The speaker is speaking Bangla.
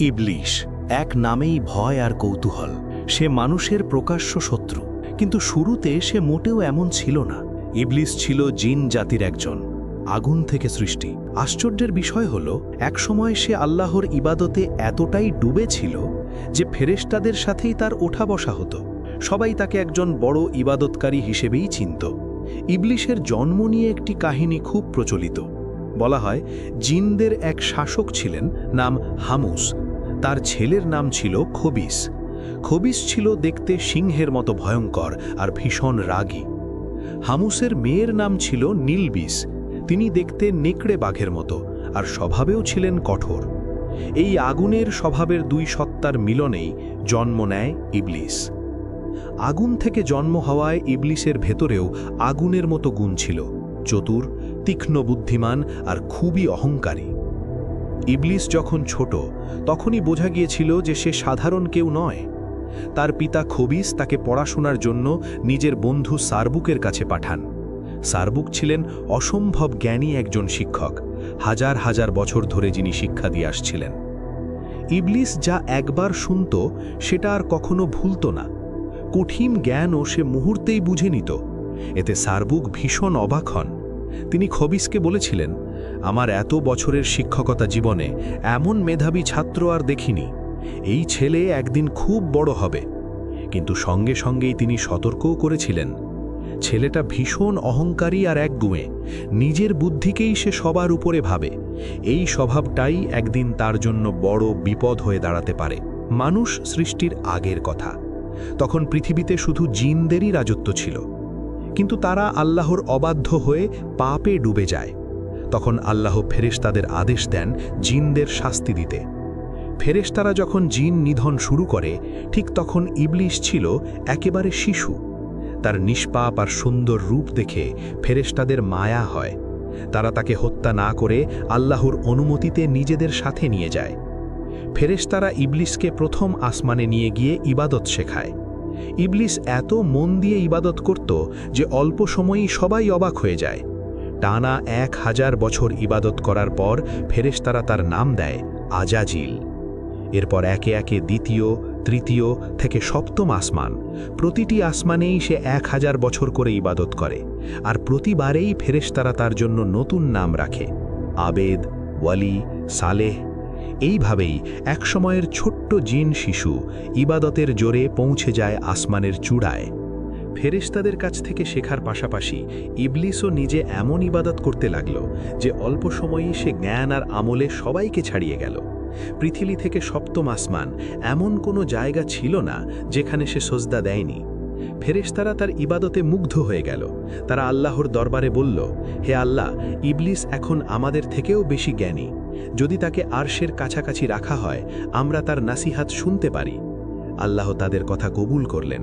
ইবলিশ, এক নামেই ভয় আর কৌতূহল। সে মানুষের প্রকাশ্য শত্রু, কিন্তু শুরুতে সে মোটেও এমন ছিল না। ইবলিশ ছিল জিন জাতির একজন, আগুন থেকে সৃষ্টি। আশ্চর্যের বিষয় হল, একসময় সে আল্লাহর ইবাদতে এতটাই ডুবে ছিল যে ফেরেশতাদের সাথেই তার ওঠা বসা হতো। সবাই তাকে একজন বড় ইবাদতকারী হিসেবেই চিনত। ইবলিশের জন্ম নিয়ে একটি কাহিনী খুব প্রচলিত। বলা হয়, জিনদের এক শাসক ছিলেন, নাম হামুস। তার ছেলের নাম ছিল খবিস। খবিস ছিল দেখতে সিংহের মতো ভয়ঙ্কর আর ভীষণ রাগী। হামুসের মেয়ের নাম ছিল নীলবিস। তিনি দেখতে নেকড়ে বাঘের মতো আর স্বভাবেও ছিলেন কঠোর। এই আগুনের স্বভাবের দুই সত্তার মিলনেই জন্ম নেয় ইবলিশ। আগুন থেকে জন্ম হওয়ায় ইবলিশের ভেতরেও আগুনের মতো গুণ ছিল, চতুর, তীক্ষ্ণ বুদ্ধিমান আর খুবই অহংকারী। ইবলিশ যখন ছোট, তখনই বোঝা গিয়েছিল যে সে সাধারণ কেউ নয়। তার পিতা খবিস তাকে পড়াশোনার জন্য নিজের বন্ধু সারবুকের কাছে পাঠান। সারবুক ছিলেন অসম্ভব জ্ঞানী একজন শিক্ষক, হাজার হাজার বছর ধরে যিনি শিক্ষা দিয়ে আসছিলেন। ইবলিশ যা একবার শুনত সেটা আর কখনো ভুলত না। কঠিন জ্ঞানও সে মুহূর্তেই বুঝে নিত। এতে সারবুক ভীষণ অবাক হন। তিনি খবিসকে বলেছিলেন, আমার এত বছরের শিক্ষকতা জীবনে এমন মেধাবী ছাত্র আর দেখিনি। এই ছেলে একদিন খুব বড় হবে। কিন্তু সঙ্গে সঙ্গেই তিনি সতর্কও করেছিলেন, ছেলেটা ভীষণ অহংকারী আর একগুঁয়ে, নিজের বুদ্ধিকেই সে সবার উপরে ভাবে। এই স্বভাবটাই একদিন তার জন্য বড় বিপদ হয়ে দাঁড়াতে পারে। মানুষ সৃষ্টির আগের কথা। তখন পৃথিবীতে শুধু জিনদেরই রাজত্ব ছিল, কিন্তু তারা আল্লাহর অবাধ্য হয়ে পাপে ডুবে যায়। তখন আল্লাহ ফেরেশতাদের আদেশ দেন জিনদের শাস্তি দিতে। ফেরেশতারা যখন জিন নিধন শুরু করে, ঠিক তখন ইবলিশ ছিল একেবারে শিশু। তার নিষ্পাপ আর সুন্দর রূপ দেখে ফেরেশতাদের মায়া হয়। তারা তাকে হত্যা না করে আল্লাহর অনুমতিতে নিজেদের সাথে নিয়ে যায়। ফেরেশতারা ইবলিশকে প্রথম আসমানে নিয়ে গিয়ে ইবাদত শেখায়। ইবলিশ এত মন দিয়ে ইবাদত করত যে অল্প সময়েই সবাই অবাক হয়ে যায়। টানা 1000 বছর ইবাদত করার পর ফেরেশতারা তার নাম দেয় আজাজিল। এরপর একে একে দ্বিতীয়, তৃতীয় থেকে সপ্তম আসমান, প্রতিটি আসমানেই সে 1000 বছর করে ইবাদত করে। আর প্রতিবারেই ফেরেশতারা তার জন্য নতুন নাম রাখে, আবেদ, ওয়ালি, সালেহ। এইভাবেই একসময়ের ছোট্ট জিন শিশু ইবাদতের জোরে পৌঁছে যায় আসমানের চূড়ায়। ফেরেশতাদের কাছ থেকে শেখার পাশাপাশি ইবলিশও নিজে এমন ইবাদত করতে লাগল যে অল্প সময়েই সে জ্ঞান আর আমলে সবাইকে ছাড়িয়ে গেল। পৃথিবী থেকে সপ্তম আসমান এমন কোনো জায়গা ছিল না যেখানে সে সজদা দেয়নি। ফেরেশতারা তার ইবাদতে মুগ্ধ হয়ে গেল। তারা আল্লাহর দরবারে বলল, হে আল্লাহ, ইবলিশ এখন আমাদের থেকেও বেশি জ্ঞানী। যদি তাকে আরশের কাছাকাছি রাখা হয়, আমরা তার নাসিহাত শুনতে পারি। আল্লাহ তাদের কথা কবুল করলেন।